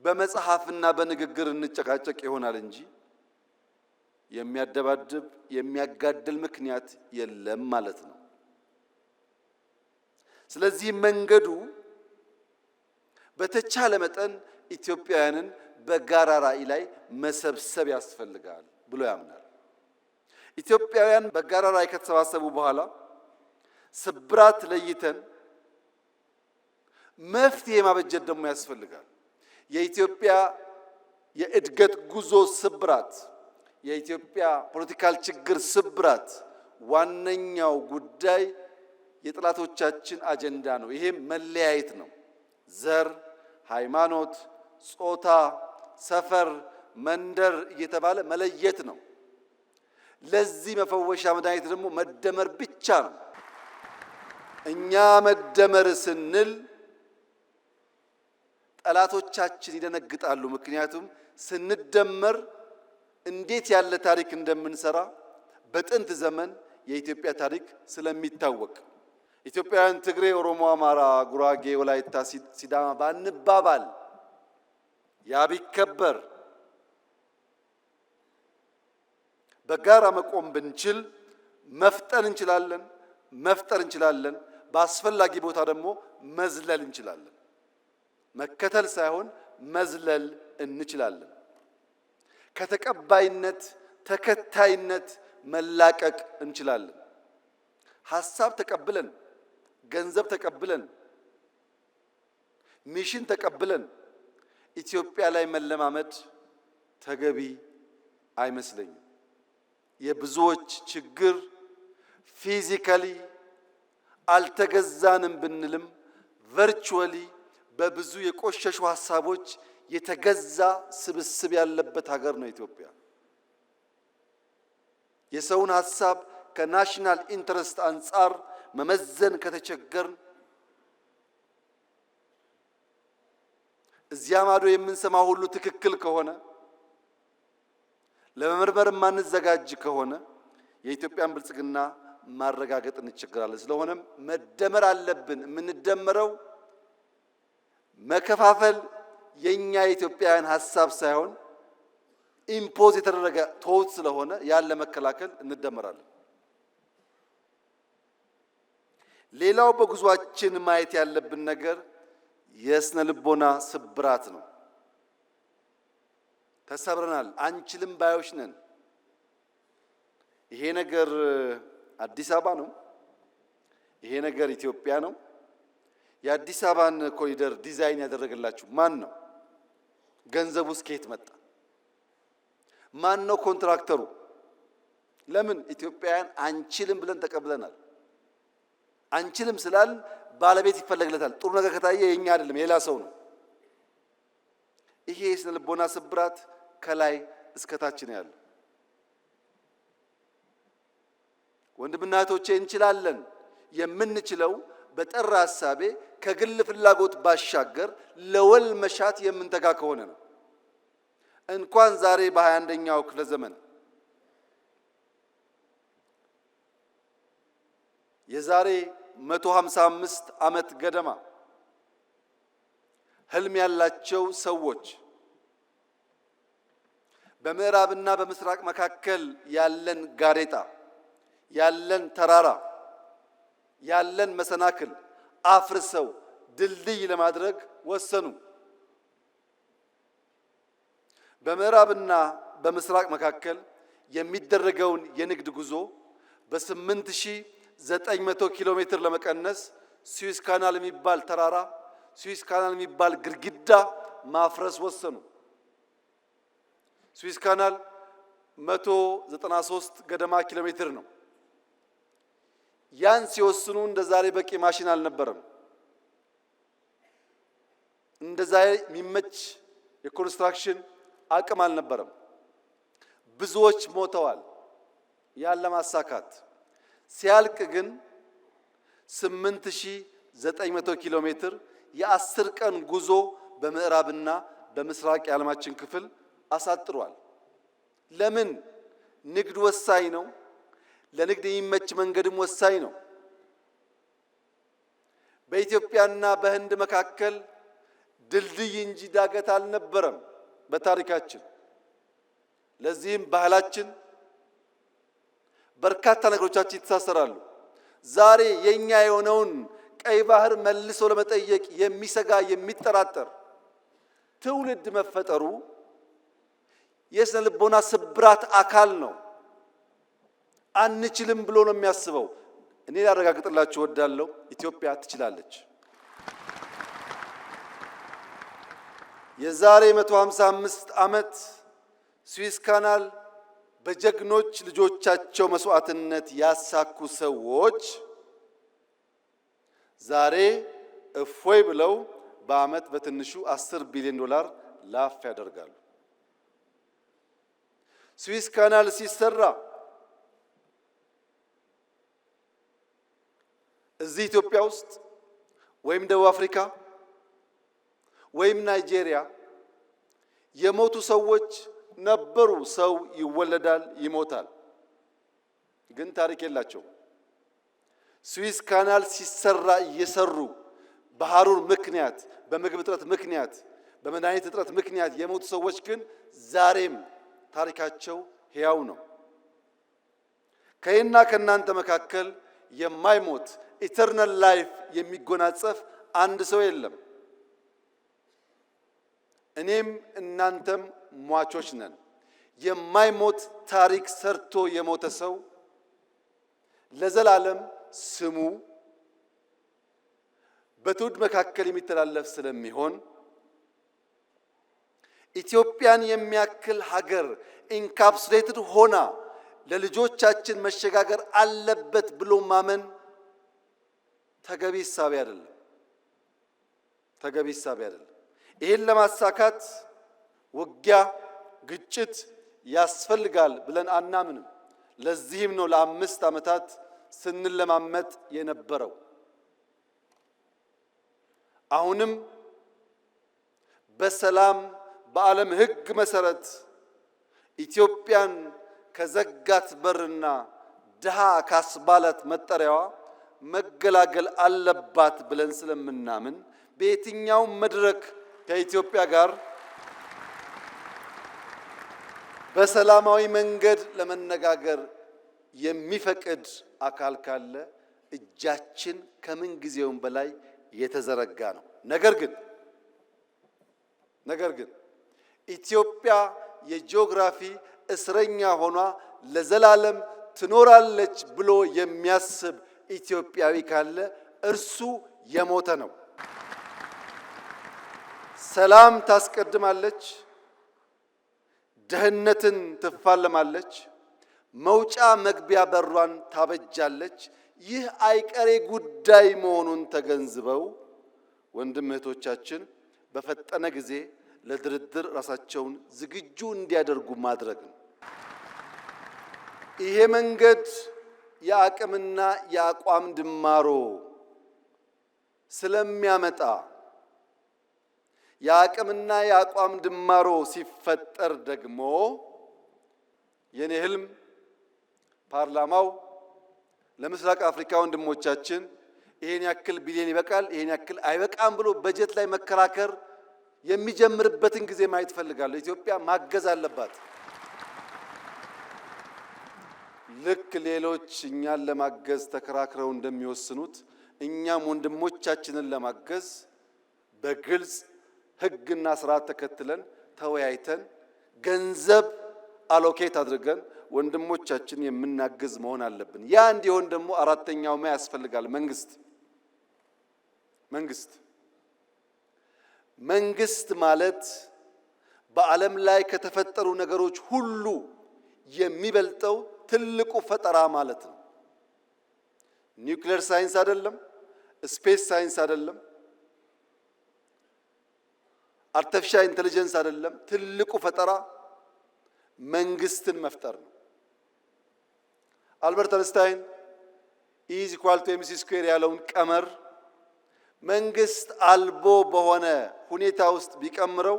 በመጽሐፍና በንግግር እንጨቃጨቅ ይሆናል እንጂ የሚያደባድብ የሚያጋድል ምክንያት የለም ማለት ነው። ስለዚህ መንገዱ በተቻለ መጠን ኢትዮጵያውያንን በጋራ ራዕይ ላይ መሰብሰብ ያስፈልጋል ብሎ ያምናል። ኢትዮጵያውያን በጋራ ራዕይ ከተሰባሰቡ በኋላ ስብራት ለይተን መፍትሄ ማበጀት ደግሞ ያስፈልጋል። የኢትዮጵያ የእድገት ጉዞ ስብራት፣ የኢትዮጵያ ፖለቲካል ችግር ስብራት ዋነኛው ጉዳይ የጥላቶቻችን አጀንዳ ነው። ይሄም መለያየት ነው። ዘር፣ ሃይማኖት፣ ጾታ፣ ሰፈር፣ መንደር እየተባለ መለየት ነው። ለዚህ መፈወሻ መድኃኒት ደግሞ መደመር ብቻ ነው። እኛ መደመር ስንል ጠላቶቻችን ይደነግጣሉ። ምክንያቱም ስንደመር እንዴት ያለ ታሪክ እንደምንሰራ በጥንት ዘመን የኢትዮጵያ ታሪክ ስለሚታወቅ ኢትዮጵያውያን ትግሬ፣ ኦሮሞ፣ አማራ፣ ጉራጌ፣ ወላይታ፣ ሲዳማ ባንባባል ያ ቢከበር በጋራ መቆም ብንችል መፍጠን እንችላለን፣ መፍጠር እንችላለን። በአስፈላጊ ቦታ ደግሞ መዝለል እንችላለን። መከተል ሳይሆን መዝለል እንችላለን። ከተቀባይነት ተከታይነት መላቀቅ እንችላለን። ሐሳብ ተቀብለን፣ ገንዘብ ተቀብለን፣ ሚሽን ተቀብለን ኢትዮጵያ ላይ መለማመድ ተገቢ አይመስለኝም። የብዙዎች ችግር ፊዚካሊ አልተገዛንም ብንልም ቨርቹዋሊ በብዙ የቆሸሹ ሐሳቦች የተገዛ ስብስብ ያለበት ሀገር ነው ኢትዮጵያ። የሰውን ሐሳብ ከናሽናል ኢንተረስት አንጻር መመዘን ከተቸገርን እዚያ ማዶ የምንሰማው ሁሉ ትክክል ከሆነ ለመመርመር ማንዘጋጅ ከሆነ የኢትዮጵያን ብልጽግና ማረጋገጥ እንቸገራለን። ስለሆነም መደመር አለብን። የምንደመረው መከፋፈል የኛ የኢትዮጵያውያን ሐሳብ ሳይሆን ኢምፖዝ የተደረገ ቶት ስለሆነ ያለ መከላከል እንደመራለን። ሌላው በጉዟችን ማየት ያለብን ነገር የስነ ልቦና ስብራት ነው። ተሰብረናል፣ አንችልም ባዮች ነን። ይሄ ነገር አዲስ አበባ ነው፣ ይሄ ነገር ኢትዮጵያ ነው። የአዲስ አበባን ኮሪደር ዲዛይን ያደረገላችሁ ማን ነው? ገንዘቡስ ከየት መጣ? ማን ነው ኮንትራክተሩ? ለምን ኢትዮጵያውያን አንችልም ብለን ተቀብለናል። አንችልም ስላል ባለቤት ይፈለግለታል። ጥሩ ነገር ከታየ የኛ አይደለም የሌላ ሰው ነው። ይሄ የስነ ልቦና ስብራት ከላይ እስከ ታች ነው ያለው። ወንድምና እህቶቼ እንችላለን። የምንችለው በጠራ ሐሳቤ ከግል ፍላጎት ባሻገር ለወል መሻት የምንተጋ ከሆነ ነው። እንኳን ዛሬ በ21ኛው ክፍለ ዘመን የዛሬ 155 ዓመት ገደማ ህልም ያላቸው ሰዎች በምዕራብና በምስራቅ መካከል ያለን ጋሬጣ፣ ያለን ተራራ፣ ያለን መሰናክል አፍርሰው ድልድይ ለማድረግ ወሰኑ። በምዕራብና በምስራቅ መካከል የሚደረገውን የንግድ ጉዞ በ8900 ኪሎ ሜትር ለመቀነስ ስዊስ ካናል የሚባል ተራራ፣ ስዊስ ካናል የሚባል ግድግዳ ማፍረስ ወሰኑ። ስዊስ ካናል 193 ገደማ ኪሎ ሜትር ነው። ያን ሲወስኑ እንደዛሬ በቂ ማሽን አልነበረም። እንደዛሬ የሚመች የኮንስትራክሽን አቅም አልነበረም። ብዙዎች ሞተዋል ያን ለማሳካት። ሲያልቅ ግን 8900 ኪሎ ሜትር የ10 ቀን ጉዞ በምዕራብና በምስራቅ የዓለማችን ክፍል አሳጥሯል። ለምን? ንግድ ወሳኝ ነው። ለንግድ የሚመች መንገድም ወሳኝ ነው። በኢትዮጵያና በህንድ መካከል ድልድይ እንጂ ዳገት አልነበረም በታሪካችን። ለዚህም ባህላችን በርካታ ነገሮቻችን ይተሳሰራሉ። ዛሬ የኛ የሆነውን ቀይ ባህር መልሶ ለመጠየቅ የሚሰጋ የሚጠራጠር ትውልድ መፈጠሩ የስነ ልቦና ስብራት አካል ነው። አንችልም ብሎ ነው የሚያስበው። እኔ ላረጋግጥላችሁ እወዳለሁ፣ ኢትዮጵያ ትችላለች። የዛሬ 155 ዓመት ስዊስ ካናል በጀግኖች ልጆቻቸው መስዋዕትነት ያሳኩ ሰዎች ዛሬ እፎይ ብለው በዓመት በትንሹ $10 ቢሊዮን ላፍ ያደርጋሉ። ስዊስ ካናል ሲሰራ እዚህ ኢትዮጵያ ውስጥ ወይም ደቡብ አፍሪካ ወይም ናይጄሪያ የሞቱ ሰዎች ነበሩ። ሰው ይወለዳል፣ ይሞታል፣ ግን ታሪክ የላቸውም። ስዊስ ካናል ሲሰራ እየሰሩ በሐሩር ምክንያት፣ በምግብ እጥረት ምክንያት፣ በመድኃኒት እጥረት ምክንያት የሞቱ ሰዎች ግን ዛሬም ታሪካቸው ሕያው ነው። ከእኔና ከእናንተ መካከል የማይሞት ኢተርናል ላይፍ የሚጎናጸፍ አንድ ሰው የለም። እኔም እናንተም ሟቾች ነን። የማይሞት ታሪክ ሰርቶ የሞተ ሰው ለዘላለም ስሙ በትውልድ መካከል የሚተላለፍ ስለሚሆን ኢትዮጵያን የሚያክል ሀገር ኢንካፕሱሌትድ ሆና ለልጆቻችን መሸጋገር አለበት ብሎ ማመን ተገቢ ሐሳብ አይደለም። ተገቢ ሐሳብ አይደለም። ይሄን ለማሳካት ውጊያ፣ ግጭት ያስፈልጋል ብለን አናምንም። ለዚህም ነው ለ5 ዓመታት ስንለማመጥ የነበረው። አሁንም በሰላም በዓለም ሕግ መሰረት ኢትዮጵያን ከዘጋት በርና ድሃ ካስባላት መጠሪያዋ መገላገል አለባት ብለን ስለምናምን በየትኛው መድረክ ከኢትዮጵያ ጋር በሰላማዊ መንገድ ለመነጋገር የሚፈቅድ አካል ካለ እጃችን ከምን ጊዜውም በላይ የተዘረጋ ነው። ነገር ግን ኢትዮጵያ የጂኦግራፊ እስረኛ ሆኗ ለዘላለም ትኖራለች ብሎ የሚያስብ ኢትዮጵያዊ ካለ እርሱ የሞተ ነው። ሰላም ታስቀድማለች፣ ደህንነትን ትፋለማለች፣ መውጫ መግቢያ በሯን ታበጃለች። ይህ አይቀሬ ጉዳይ መሆኑን ተገንዝበው ወንድም እህቶቻችን በፈጠነ ጊዜ ለድርድር ራሳቸውን ዝግጁ እንዲያደርጉ ማድረግ ነው። ይሄ መንገድ የአቅምና የአቋም ድማሮ ስለሚያመጣ የአቅምና የአቋም ድማሮ ሲፈጠር ደግሞ የኔ ህልም ፓርላማው ለምስራቅ አፍሪካ ወንድሞቻችን ይሄን ያክል ቢሊዮን ይበቃል፣ ይሄን ያክል አይበቃም ብሎ በጀት ላይ መከራከር የሚጀምርበትን ጊዜ ማየት ፈልጋለሁ። ኢትዮጵያ ማገዝ አለባት። ልክ ሌሎች እኛን ለማገዝ ተከራክረው እንደሚወስኑት እኛም ወንድሞቻችንን ለማገዝ በግልጽ ሕግና ስርዓት ተከትለን ተወያይተን ገንዘብ አሎኬት አድርገን ወንድሞቻችን የምናገዝ መሆን አለብን። ያ እንዲሆን ደግሞ አራተኛው ማ ያስፈልጋል። መንግስት ማለት በዓለም ላይ ከተፈጠሩ ነገሮች ሁሉ የሚበልጠው ትልቁ ፈጠራ ማለት ነው። ኒውክሌር ሳይንስ አይደለም፣ ስፔስ ሳይንስ አይደለም፣ አርቲፊሻል ኢንተለጀንስ አይደለም። ትልቁ ፈጠራ መንግስትን መፍጠር ነው። አልበርት አንስታይን E=mc² ያለውን ቀመር መንግስት አልቦ በሆነ ሁኔታ ውስጥ ቢቀምረው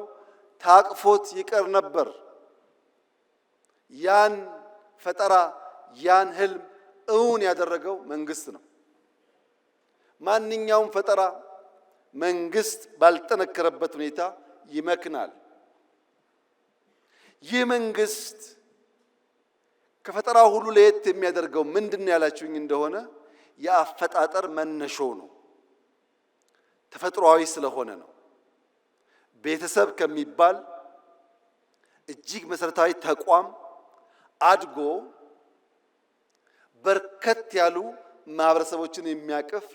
ታቅፎት ይቀር ነበር። ያን ፈጠራ ያን ህልም እውን ያደረገው መንግስት ነው። ማንኛውም ፈጠራ መንግስት ባልጠነከረበት ሁኔታ ይመክናል። ይህ መንግስት ከፈጠራው ሁሉ ለየት የሚያደርገው ምንድነው ያላችሁኝ እንደሆነ የአፈጣጠር መነሾው ነው። ተፈጥሯዊ ስለሆነ ነው። ቤተሰብ ከሚባል እጅግ መሰረታዊ ተቋም አድጎ በርከት ያሉ ማህበረሰቦችን የሚያቅፍ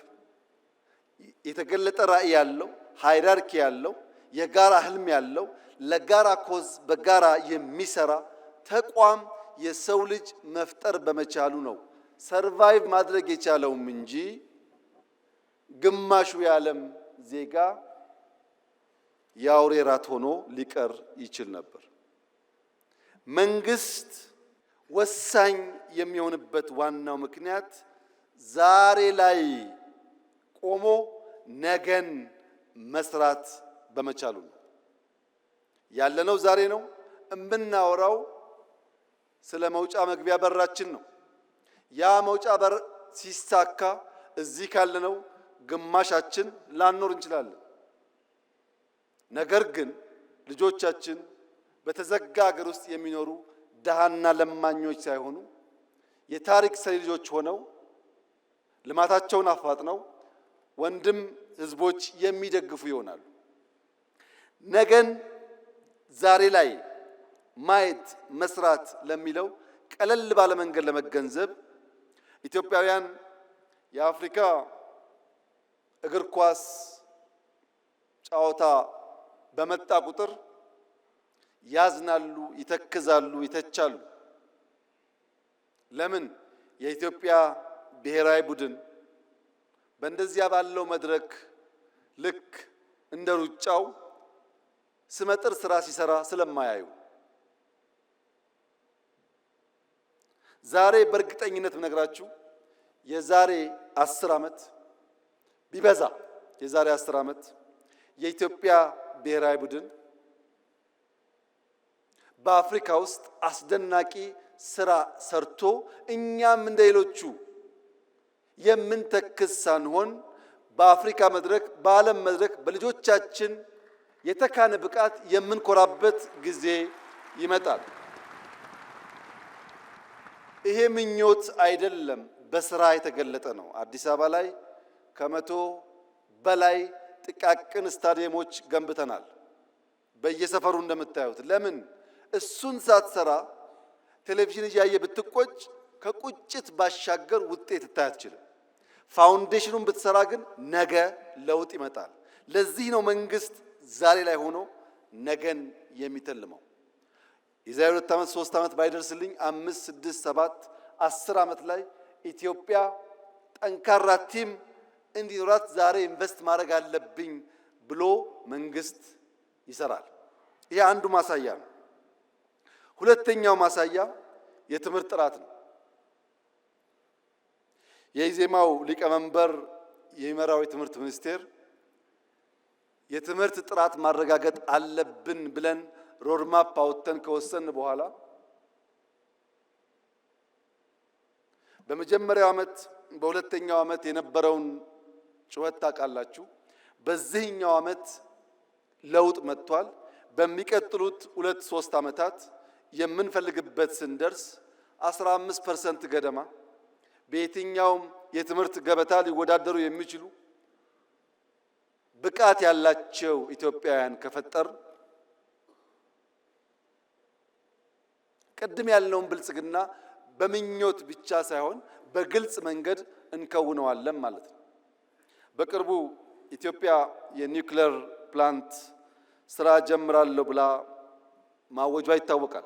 የተገለጠ ራዕይ ያለው ሃይራርኪ ያለው የጋራ ህልም ያለው ለጋራ ኮዝ በጋራ የሚሰራ ተቋም የሰው ልጅ መፍጠር በመቻሉ ነው ሰርቫይቭ ማድረግ የቻለውም እንጂ ግማሹ የዓለም ዜጋ የአውሬ ራት ሆኖ ሊቀር ይችል ነበር። መንግስት ወሳኝ የሚሆንበት ዋናው ምክንያት ዛሬ ላይ ቆሞ ነገን መስራት በመቻሉ ነው። ያለነው ዛሬ ነው። እምናወራው ስለ መውጫ መግቢያ በራችን ነው። ያ መውጫ በር ሲሳካ እዚህ ካለነው ግማሻችን ላንኖር እንችላለን። ነገር ግን ልጆቻችን በተዘጋ ሀገር ውስጥ የሚኖሩ ደሃና ለማኞች ሳይሆኑ የታሪክ ሰሪ ልጆች ሆነው ልማታቸውን አፋጥነው ወንድም ህዝቦች የሚደግፉ ይሆናሉ። ነገን ዛሬ ላይ ማየት መስራት ለሚለው ቀለል ባለ መንገድ ለመገንዘብ ኢትዮጵያውያን የአፍሪካ እግር ኳስ ጨዋታ በመጣ ቁጥር ያዝናሉ፣ ይተክዛሉ፣ ይተቻሉ። ለምን? የኢትዮጵያ ብሔራዊ ቡድን በእንደዚያ ባለው መድረክ ልክ እንደ ሩጫው ስመጥር ስራ ሲሰራ ስለማያዩ። ዛሬ በእርግጠኝነት ብነግራችሁ የዛሬ 10 ዓመት ቢበዛ የዛሬ 10 ዓመት የኢትዮጵያ ብሔራዊ ቡድን በአፍሪካ ውስጥ አስደናቂ ስራ ሰርቶ እኛም እንደሌሎቹ የምንተክዝ ሳንሆን በአፍሪካ መድረክ በዓለም መድረክ በልጆቻችን የተካነ ብቃት የምንኮራበት ጊዜ ይመጣል። ይሄ ምኞት አይደለም፣ በስራ የተገለጠ ነው። አዲስ አበባ ላይ ከ100 በላይ ጥቃቅን ስታዲየሞች ገንብተናል። በየሰፈሩ እንደምታዩት። ለምን? እሱን ሳትሰራ ቴሌቪዥን እያየ ብትቆጭ ከቁጭት ባሻገር ውጤት ልታይ አትችልም። ፋውንዴሽኑን ብትሰራ ግን ነገ ለውጥ ይመጣል። ለዚህ ነው መንግስት ዛሬ ላይ ሆኖ ነገን የሚተልመው። የዛሬ 2 ዓመት 3 ዓመት ባይደርስልኝ 5 6 7 10 ዓመት ላይ ኢትዮጵያ ጠንካራ ቲም እንዲኖራት ዛሬ ኢንቨስት ማድረግ አለብኝ ብሎ መንግስት ይሰራል። ይሄ አንዱ ማሳያ ነው። ሁለተኛው ማሳያ የትምህርት ጥራት ነው። የኢዜማው ሊቀመንበር የሚመራው የትምህርት ሚኒስቴር የትምህርት ጥራት ማረጋገጥ አለብን ብለን ሮድማፕ አውጥተን ከወሰን በኋላ በመጀመሪያው ዓመት በሁለተኛው ዓመት የነበረውን ጩኸት ታውቃላችሁ። በዚህኛው ዓመት ለውጥ መጥቷል። በሚቀጥሉት 2-3 ዓመታት የምንፈልግበት ስንደርስ 15% ገደማ በየትኛውም የትምህርት ገበታ ሊወዳደሩ የሚችሉ ብቃት ያላቸው ኢትዮጵያውያን ከፈጠር ቅድም ያልነውን ብልጽግና በምኞት ብቻ ሳይሆን በግልጽ መንገድ እንከውነዋለን ማለት ነው። በቅርቡ ኢትዮጵያ የኒውክሌር ፕላንት ስራ ጀምራለሁ ብላ ማወጇ ይታወቃል።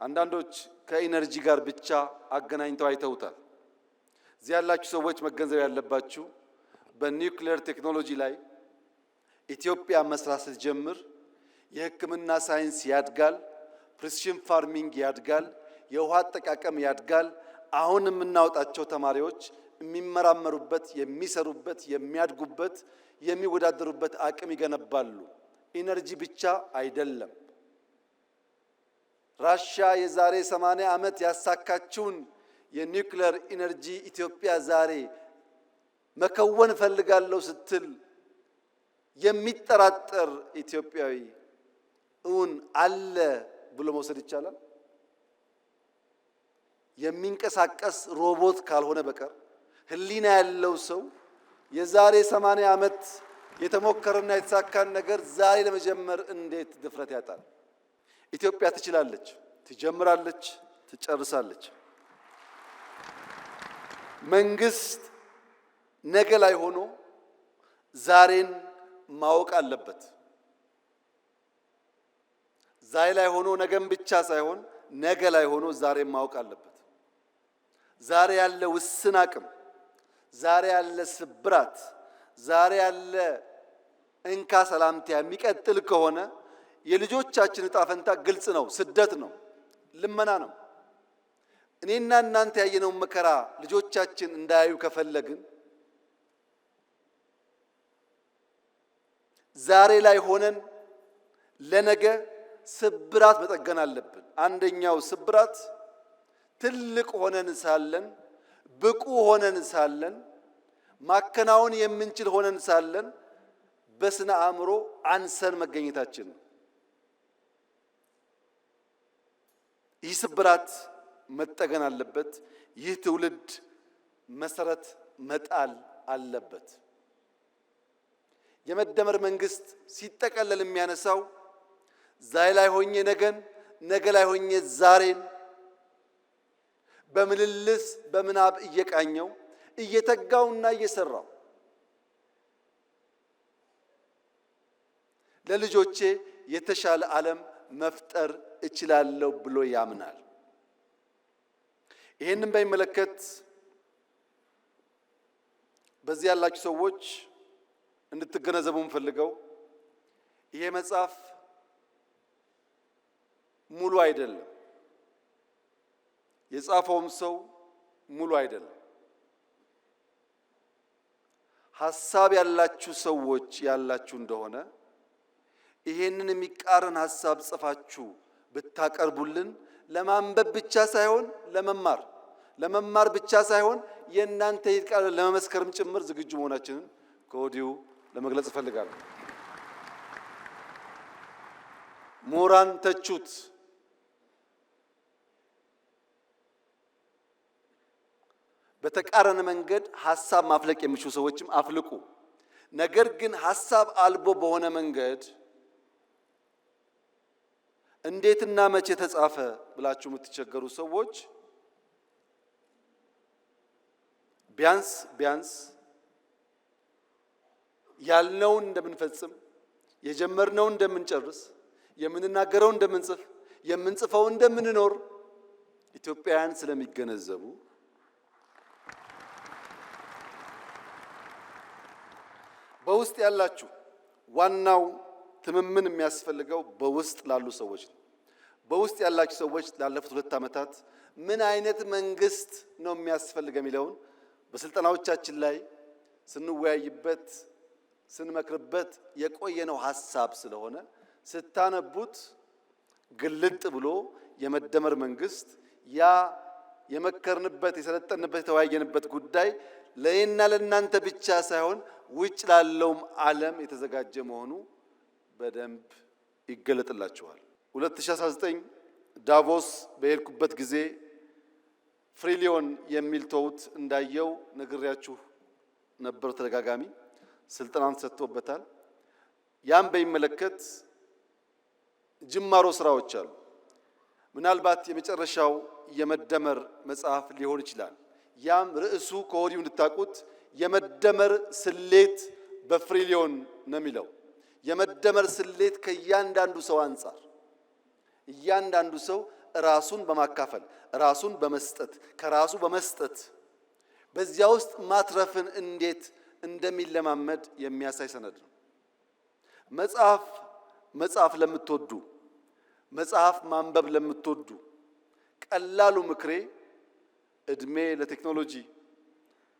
አንዳንዶች ከኢነርጂ ጋር ብቻ አገናኝተው አይተውታል። እዚህ ያላችሁ ሰዎች መገንዘብ ያለባችሁ በኒውክሌር ቴክኖሎጂ ላይ ኢትዮጵያ መስራት ስትጀምር የሕክምና ሳይንስ ያድጋል፣ ፕሪሲሽን ፋርሚንግ ያድጋል፣ የውሃ አጠቃቀም ያድጋል። አሁን የምናወጣቸው ተማሪዎች የሚመራመሩበት፣ የሚሰሩበት፣ የሚያድጉበት፣ የሚወዳደሩበት አቅም ይገነባሉ። ኢነርጂ ብቻ አይደለም። ራሽያ የዛሬ 80 ዓመት ያሳካችውን የኒውክሌር ኢነርጂ ኢትዮጵያ ዛሬ መከወን ፈልጋለሁ ስትል የሚጠራጠር ኢትዮጵያዊ እውን አለ ብሎ መውሰድ ይቻላል? የሚንቀሳቀስ ሮቦት ካልሆነ በቀር ህሊና ያለው ሰው የዛሬ 80 ዓመት የተሞከረና የተሳካን ነገር ዛሬ ለመጀመር እንዴት ድፍረት ያጣል? ኢትዮጵያ ትችላለች፣ ትጀምራለች፣ ትጨርሳለች። መንግስት ነገ ላይ ሆኖ ዛሬን ማወቅ አለበት። ዛሬ ላይ ሆኖ ነገም ብቻ ሳይሆን ነገ ላይ ሆኖ ዛሬም ማወቅ አለበት። ዛሬ ያለ ውስን አቅም፣ ዛሬ ያለ ስብራት፣ ዛሬ ያለ እንካ ሰላምታ የሚቀጥል ከሆነ የልጆቻችን ዕጣ ፈንታ ግልጽ ነው። ስደት ነው፣ ልመና ነው። እኔና እናንተ ያየነው መከራ ልጆቻችን እንዳያዩ ከፈለግን ዛሬ ላይ ሆነን ለነገ ስብራት መጠገን አለብን። አንደኛው ስብራት ትልቅ ሆነን ሳለን፣ ብቁ ሆነን ሳለን፣ ማከናወን የምንችል ሆነን ሳለን በስነ አእምሮ አንሰን መገኘታችን ነው። ይህ ስብራት መጠገን አለበት። ይህ ትውልድ መሰረት መጣል አለበት። የመደመር መንግስት ሲጠቀለል የሚያነሳው ዛሬ ላይ ሆኜ ነገን፣ ነገ ላይ ሆኜ ዛሬን በምልልስ በምናብ እየቃኘው እየተጋውና እየሰራው ለልጆቼ የተሻለ ዓለም መፍጠር እችላለሁ ብሎ ያምናል። ይሄንን በሚመለከት በዚህ ያላችሁ ሰዎች እንድትገነዘቡ የምፈልገው ይሄ መጽሐፍ ሙሉ አይደለም። የጻፈውም ሰው ሙሉ አይደለም። ሐሳብ ያላችሁ ሰዎች ያላችሁ እንደሆነ ይሄንን የሚቃረን ሐሳብ ጽፋችሁ ብታቀርቡልን ለማንበብ ብቻ ሳይሆን ለመማር ብቻ ሳይሆን የእናንተ ይቃል ለመመስከርም ጭምር ዝግጁ መሆናችንን ከወዲሁ ለመግለጽ እፈልጋለሁ። ምሁራን ተቹት፣ በተቃረነ መንገድ ሐሳብ ማፍለቅ የሚችሉ ሰዎችም አፍልቁ። ነገር ግን ሐሳብ አልቦ በሆነ መንገድ እንዴትና መቼ ተጻፈ ብላችሁ የምትቸገሩ ሰዎች ቢያንስ ያልነውን እንደምንፈጽም፣ የጀመርነውን እንደምንጨርስ፣ የምንናገረውን እንደምንጽፍ፣ የምንጽፈው እንደምንኖር ኢትዮጵያውያን ስለሚገነዘቡ በውስጥ ያላችሁ ዋናው ትምምን የሚያስፈልገው በውስጥ ላሉ ሰዎች ነው። በውስጥ ያላችሁ ሰዎች ላለፉት 2 ዓመታት ምን አይነት መንግስት ነው የሚያስፈልገው የሚለውን በስልጠናዎቻችን ላይ ስንወያይበት ስንመክርበት የቆየነው ሐሳብ ስለሆነ ስታነቡት ግልጥ ብሎ የመደመር መንግስት ያ የመከርንበት የሰለጠንበት የተወያየንበት ጉዳይ ለእኔና ለእናንተ ብቻ ሳይሆን ውጭ ላለውም ዓለም የተዘጋጀ መሆኑ በደንብ ይገለጥላችኋል። 2019 ዳቮስ በሄድኩበት ጊዜ ፍሪሊዮን የሚል ተውት እንዳየው ነግሬያችሁ ነበር። ተደጋጋሚ ስልጠናም ተሰጥቶበታል። ያም በሚመለከት ጅማሮ ስራዎች አሉ። ምናልባት የመጨረሻው የመደመር መጽሐፍ ሊሆን ይችላል። ያም ርዕሱ ከወዲሁ እንድታውቁት የመደመር ስሌት በፍሪሊዮን ነው የሚለው። የመደመር ስሌት ከእያንዳንዱ ሰው አንጻር እያንዳንዱ ሰው ራሱን በማካፈል ራሱን በመስጠት ከራሱ በመስጠት በዚያ ውስጥ ማትረፍን እንዴት እንደሚለማመድ የሚያሳይ ሰነድ ነው። መጽሐፍ ለምትወዱ መጽሐፍ ማንበብ ለምትወዱ ቀላሉ ምክሬ እድሜ ለቴክኖሎጂ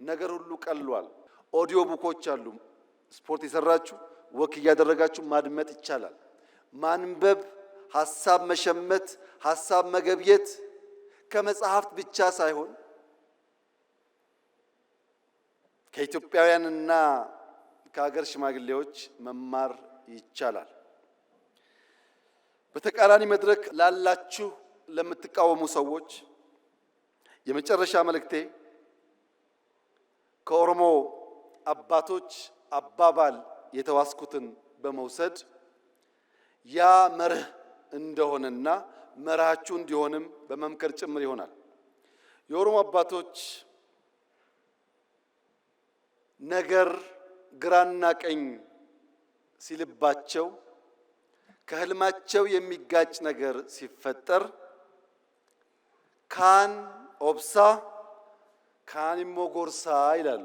ነገር ሁሉ ቀሏል። ኦዲዮ ቡኮች አሉ። ስፖርት የሰራችሁ ወክ እያደረጋችሁ ማድመጥ ይቻላል። ማንበብ፣ ሐሳብ መሸመት፣ ሐሳብ መገብየት ከመጽሐፍት ብቻ ሳይሆን ከኢትዮጵያውያንና ከሀገር ሽማግሌዎች መማር ይቻላል። በተቃራኒ መድረክ ላላችሁ ለምትቃወሙ ሰዎች የመጨረሻ መልእክቴ ከኦሮሞ አባቶች አባባል የተዋስኩትን በመውሰድ ያ መርህ እንደሆነና መርሃችሁ እንዲሆንም በመምከር ጭምር ይሆናል። የኦሮሞ አባቶች ነገር ግራና ቀኝ ሲልባቸው ከህልማቸው የሚጋጭ ነገር ሲፈጠር ካን ኦብሳ ካን ኢሞ ጎርሳ ይላሉ።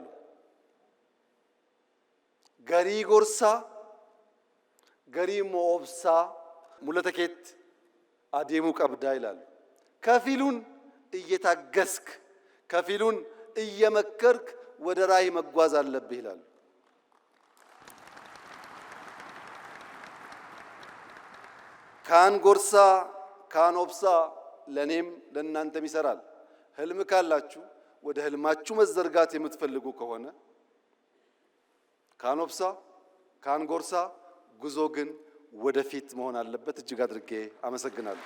ገሪ ጎርሳ ገሪ ኢሞ ኦብሳ ሙለተኬት አዴሙ ቀብዳ ይላሉ። ከፊሉን እየታገስክ ከፊሉን እየመከርክ ወደ ራዕይ መጓዝ አለብህ ይላሉ። ካን ጎርሳ ካን ኦብሳ ለኔም ለእናንተም ይሰራል። ህልም ካላችሁ ወደ ህልማችሁ መዘርጋት የምትፈልጉ ከሆነ ካን ኦብሳ ካን ጎርሳ፣ ጉዞ ግን ወደፊት መሆን አለበት። እጅግ አድርጌ አመሰግናለሁ።